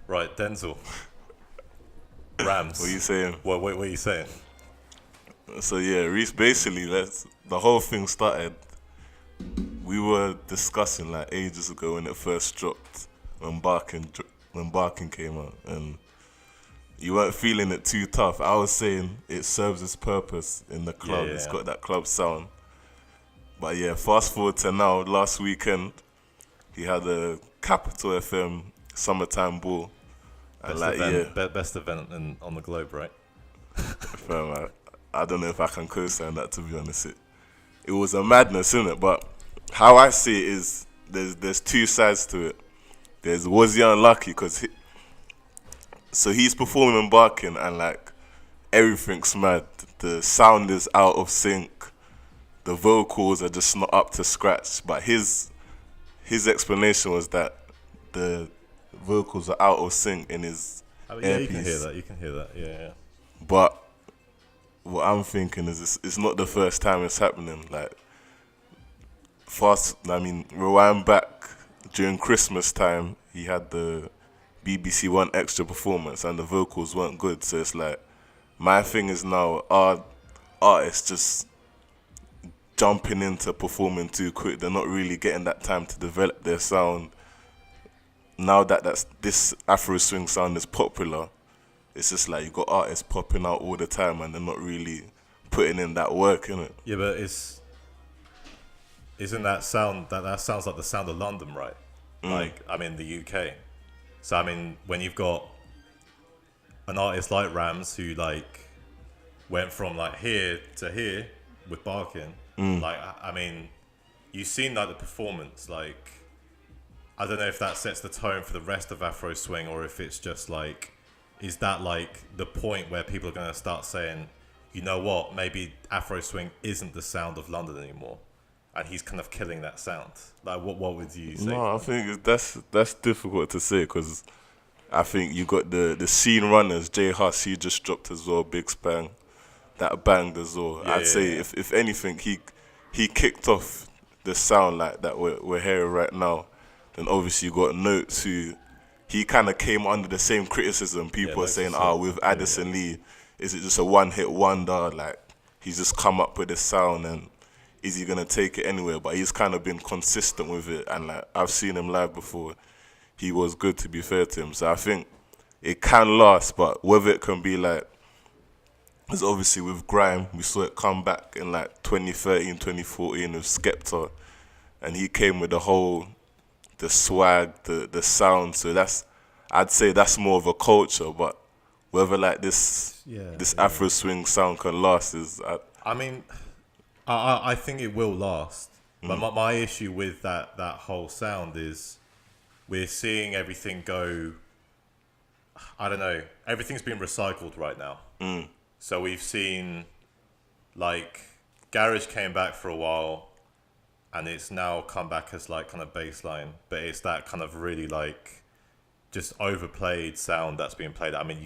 Right, Denzil. What are you Ramz. saying? What are you saying? So yeah, Reese. Basically, the whole thing started. We were discussing like ages ago when it first dropped, when Barking came out, and you weren't feeling it too tough. I was saying it serves its purpose in the Yeah, club. yeah, It's yeah. got that club sound. But yeah, fast forward to now. Last weekend, he had a Capital FM summertime ball, and Best like yeah, event, best event on the globe, right? fam, I don't know if I can co-sign that, to be honest. It was a madness, innit? But how I see it is there's two sides to it. There's was he unlucky because so he's performing Barking and like everything's mad. The sound is out of sync. The vocals are just not up to scratch. But his explanation was that the vocals are out of sync in his I mean, yeah, you can hear earpiece. that. You can hear that. Yeah, yeah. But what I'm thinking is it's not the first time it's happening. Like rewind back during Christmas time, he had the BBC One extra performance and the vocals weren't good. So it's like my thing is now our artists just jumping into performing too quick. They're not really getting that time to develop their sound. Now that this Afro Swing sound is popular, it's just like you got artists popping out all the time and they're not really putting in that work in it. Yeah, but isn't that sound that sounds like the sound of London, right? Like I'm in the UK, so I mean when you've got an artist like Ramz who like went from like here to here with Barkin, like I mean you've seen like the performance, like I don't know if that sets the tone for the rest of Afro Swing or if it's just like, is that like the point where people are going to start saying, you know what, maybe Afro Swing isn't the sound of London anymore, and he's kind of killing that sound. Like, what would you say? No, I think that's difficult to say because I think you got the scene runners. Jay Huss, he just dropped as well, big spang, that banged as well. Yeah, I'd yeah, say yeah. if anything, he kicked off the sound like that we're hearing right now. Then obviously you got Notes who he kind of came under the same criticism. Yeah, People are Notes saying, is with yeah, yeah. Addison Lee, is it just a one-hit wonder? Like he's just come up with this sound and is he gonna take it anywhere? But he's kind of been consistent with it, and like I've seen him live before, he was good, to be fair to him. So I think it can last, but whether it can be like, because obviously with Grime, we saw it come back in like 2013, 2014 with Skepta, and he came with the swag, the sound. So I'd say that's more of a culture, but whether like Yeah, this yeah. Afro Swing sound can last is, I mean, I think it will last. But my issue with that whole sound is we're seeing everything go. I don't know. Everything's been recycled right now. So we've seen like Garage came back for a while, and it's now come back as like kind of baseline, but it's that kind of really like just overplayed sound that's being played. I mean,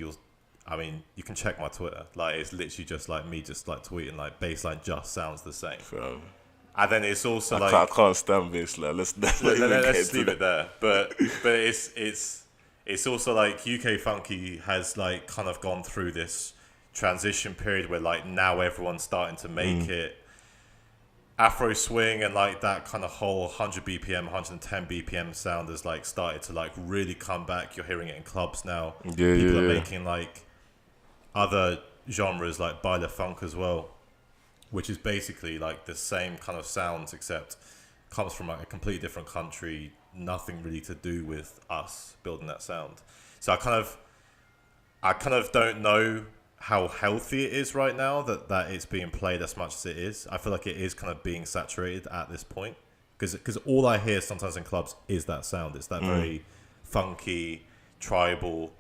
you can check my Twitter. Like it's literally just like me, just like tweeting like baseline just sounds the same. um, And then it's also I like can't stand bass. Like let's not even get let's into leave that. it there. But it's also like UK Funky has like kind of gone through this transition period where like now everyone's starting to make it Afro Swing, and like that kind of whole 100 BPM, 110 BPM sound has like started to like really come back. You're hearing it in clubs now. Yeah, People are yeah, yeah. making like other genres like baile funk as well, which is basically like the same kind of sounds except comes from like a completely different country, nothing really to do with us building that sound. So I kind of don't know how healthy it is right now that it's being played as much as it is. I feel like it is kind of being saturated at this point because all I hear sometimes in clubs is that sound. It's that very funky, tribal.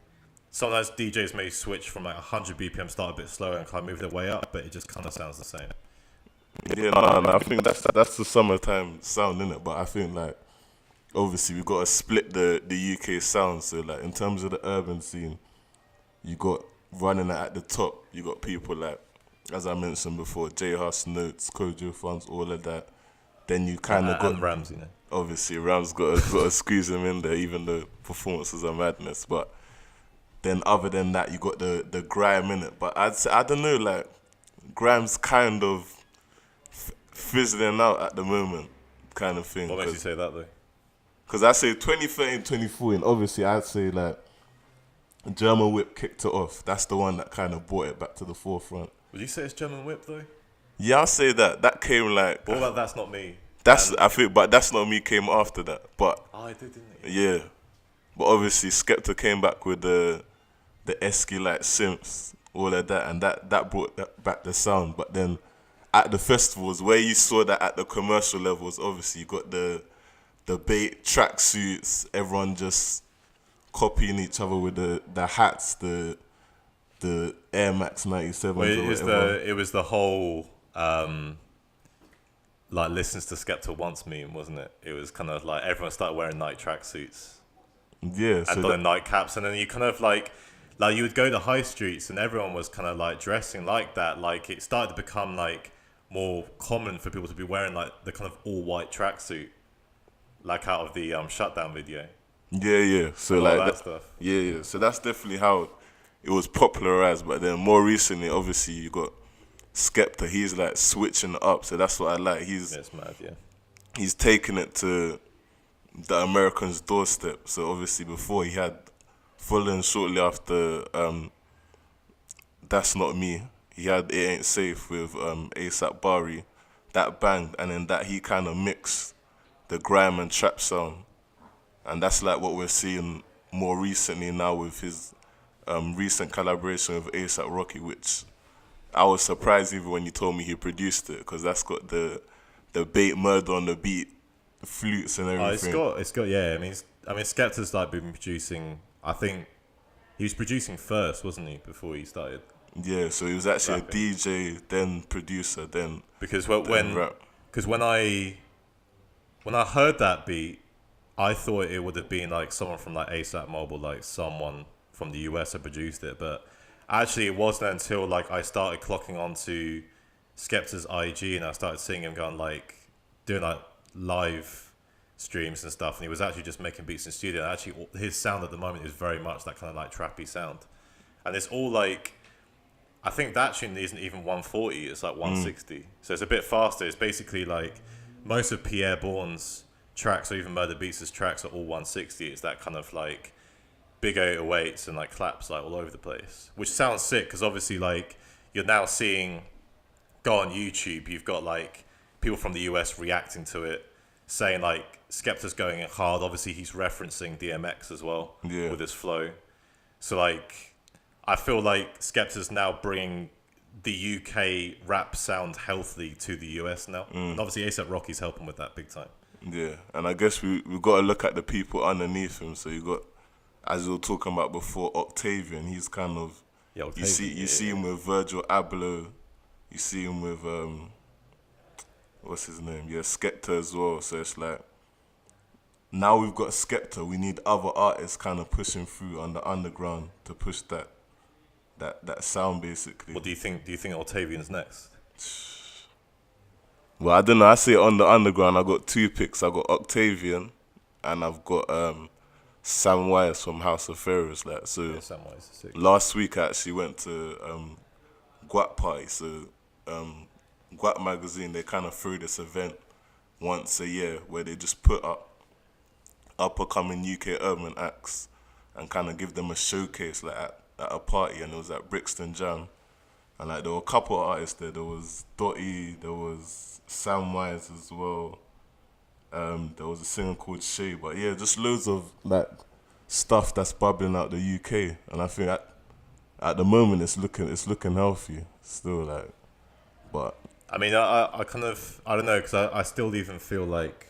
Sometimes DJs may switch from like 100 BPM, start a bit slower and kind of move their way up, but it just kind of sounds the same. Yeah, no. I think that's the summertime sound, innit? But I think like obviously we got to split the UK sound. So like in terms of the urban scene, you got running it at the top. You got people like, as I mentioned before, J Hus, Notes, Kojo Funds, all of that. Then you kind of got And Ramz, you know. obviously Ram's got to squeeze him in there, even though performances are madness. But Then other than that, you got the grime in it. But I'd say, I don't know, like grime's kind of fizzling out at the moment, kind of thing. What makes you say that though? Because I say 2013, 2014, obviously I'd say like German Whip kicked it off. That's the one that kind of brought it back to the forefront. Would you say it's German Whip though? Yeah, I'll say that. That came like... But what about That's Not Me? I think, but That's Not Me came after that. But I did, didn't it? yeah. But obviously Skepta came back with the Esky like synths, all of that, and that brought back the sound. But then at the festivals, where you saw that at the commercial levels, obviously you got the bait tracksuits, everyone just copying each other with the hats, the Air Max 97s. Well, it was the whole like listens to Skepta once meme, wasn't it? It was kind of like everyone started wearing night tracksuits. Yeah, and donning nightcaps, and then you kind of like you would go to high streets and everyone was kind of like dressing like that. Like it started to become like more common for people to be wearing like the kind of all white tracksuit, like out of the Shutdown video. Yeah. So like that stuff. Yeah. So that's definitely how it was popularized. But then more recently, obviously, you got Skepta. He's like switching it up. So that's what I like. It's mad, yeah. He's taking it to the Americans' doorstep. So obviously, before he had following shortly after That's Not Me. He had It Ain't Safe with ASAP Bari. That banged, and then that he kind of mixed the grime and trap sound. And that's like what we're seeing more recently now with his recent collaboration with ASAP Rocky, which I was surprised even when you told me he produced it, because that's got the bait murder on the beat, the flutes and everything. It's got yeah. I mean, Skepta's like been producing. I think he was producing first, wasn't he, before he started? Yeah, so he was actually rapping. A DJ, then producer, then when I heard that beat, I thought it would have been like someone from like ASAP Mob, like someone from the US had produced it, but actually it wasn't until like I started clocking onto Skepta's IG and I started seeing him going like doing like live streams and stuff, and he was actually just making beats in studio. And actually, his sound at the moment is very much that kind of like trappy sound, and it's all like, I think that tune isn't even 140; it's like 160. So it's a bit faster. It's basically like most of Pierre Bourne's tracks, or even Murder Beats' tracks, are all 160. It's that kind of like big 808s and like claps like all over the place, which sounds sick because obviously like you're now seeing, go on YouTube, you've got like people from the US reacting to it, saying like Skepta's going in hard. Obviously he's referencing DMX as well with his flow. So like I feel like Skepta's now bringing the UK rap sound healthily to the US now. And obviously A$AP Rocky's helping with that big time. Yeah, and I guess we've got to look at the people underneath him. So you got, as we were talking about before, Octavian. He's kind of, you see him with Virgil Abloh. You see him with what's his name? Yeah, Skepta as well. So it's like, now we've got Skepta, we need other artists kind of pushing through on the underground to push that sound basically. What do you think? Do you think Octavian's next? Well, I don't know. I say on the underground, I got two picks. I got Octavian, and I've got Sam Wise from House of Pharaohs. Like, so yeah, Sam Wise is sick. Last week I actually went to Guap Party. So Guap magazine, they kind of throw this event once a year where they just put up up-and-coming UK urban acts and kind of give them a showcase like at a party, and it was at Brixton Jam. And like there were a couple of artists there. There was Dotty, there was Sam Wise as well. There was a singer called Shay, but yeah, just loads of like stuff that's bubbling out the UK. And I think at the moment it's looking healthy still, like. But I mean, I kind of, I don't know, because I still even feel like,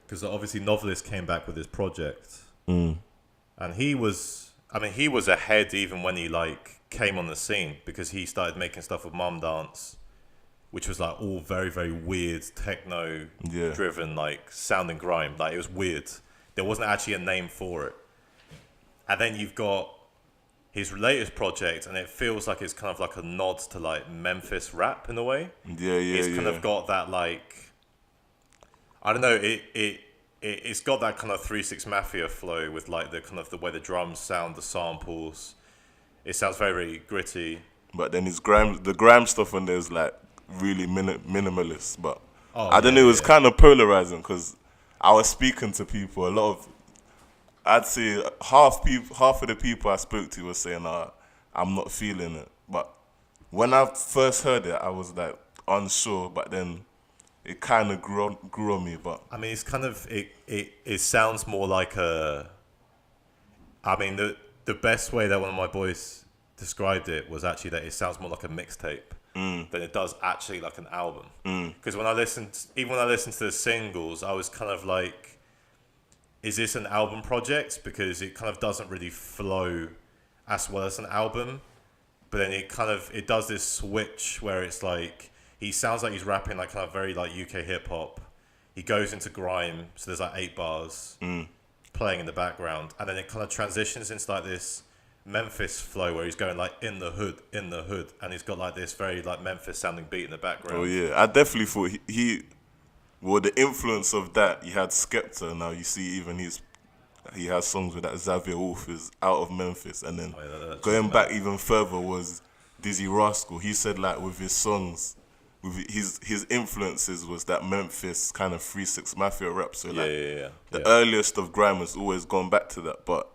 because obviously Novelist came back with his project, and he was ahead even when he like came on the scene, because he started making stuff with Mum Dance, which was like all very, very weird techno driven, like sounding grime. Like it was weird. There wasn't actually a name for it. And then you've got his latest project, and it feels like it's kind of like a nod to like Memphis rap in a way. Yeah. It's kind of got that like, I don't know, it's got that kind of 3-6 Mafia flow with like the kind of the way the drums sound, the samples. It sounds very, very gritty. But then the grime stuff on there is like really minimalist. But Oh I don't know, it was kind of polarizing because I was speaking to people. I'd say half of the people I spoke to were saying, I'm not feeling it. But when I first heard it, I was like unsure. But then it kind of grew on me. But I mean, it's kind of it sounds more like a. I mean, the best way that one of my boys described it was actually that it sounds more like a mixtape than it does actually like an album. Because when I listened to the singles, I was kind of like, is this an album project? Because it kind of doesn't really flow as well as an album. But then it does this switch where it's like he sounds like he's rapping like kind of very like UK hip hop. He goes into grime, so there's like 8 bars playing in the background, and then it kind of transitions into like this Memphis flow where he's going like in the hood, and he's got like this very like Memphis sounding beat in the background. Oh yeah, I definitely thought well, the influence of that, you had Skepta. Now you see even he has songs with that Xavier Wolf is out of Memphis, and then going back even further was Dizzy Rascal. He said like with his songs, with his influences was that Memphis kind of 3-6 Mafia rap. So like the earliest of grime has always gone back to that. But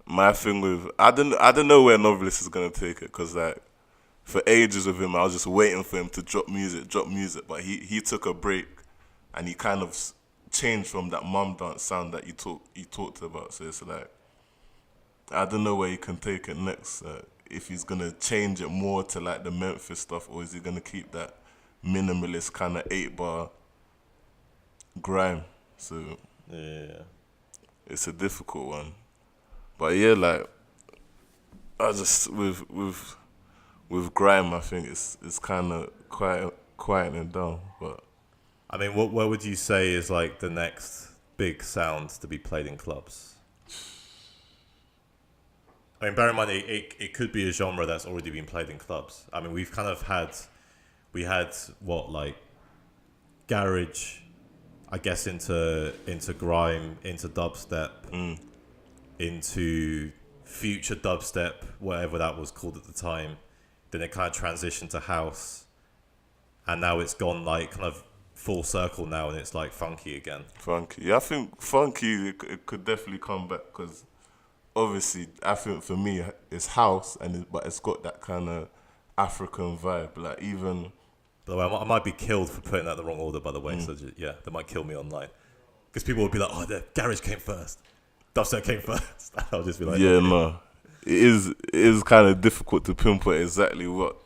my thing with I don't know where Novelist is gonna take it, because like for ages with him I was just waiting for him to drop music. But he took a break and he kind of changed from that mum dance sound that you talked about. So it's like I don't know where he can take it next. If he's gonna change it more to like the Memphis stuff, or is he gonna keep that minimalist kind of 8-bar grime? So it's a difficult one. But yeah, like I just with grime, I think it's kind of quieting down. But I mean, what would you say is like the next big sound to be played in clubs? I mean, bear in mind, it could be a genre that's already been played in clubs. I mean, we had what, like garage, I guess, into grime, into dubstep, into future dubstep, whatever that was called at the time. Then it kind of transitioned to house, and now it's gone like kind of full circle now, and it's like funky again. Funky, yeah, I think funky it could definitely come back, because obviously I think for me it's house, but it's got that kind of African vibe. Like even. By the way, I might be killed for putting that in the wrong order. By the way, so they might kill me online, because people would be like, "Oh, the garage came first, dubstep came first." I'll just be like, "Yeah, no." It is kind of difficult to pinpoint exactly what.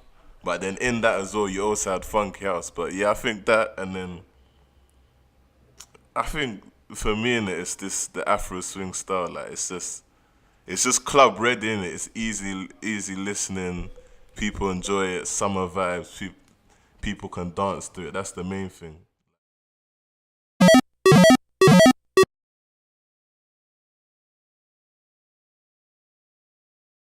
But then in that as well, you also had funky house. But yeah, I think that, and then I think for me in it's the Afro Swing style. Like it's just club ready, innit? It's easy listening. People enjoy it. Summer vibes. People can dance to it. That's the main thing.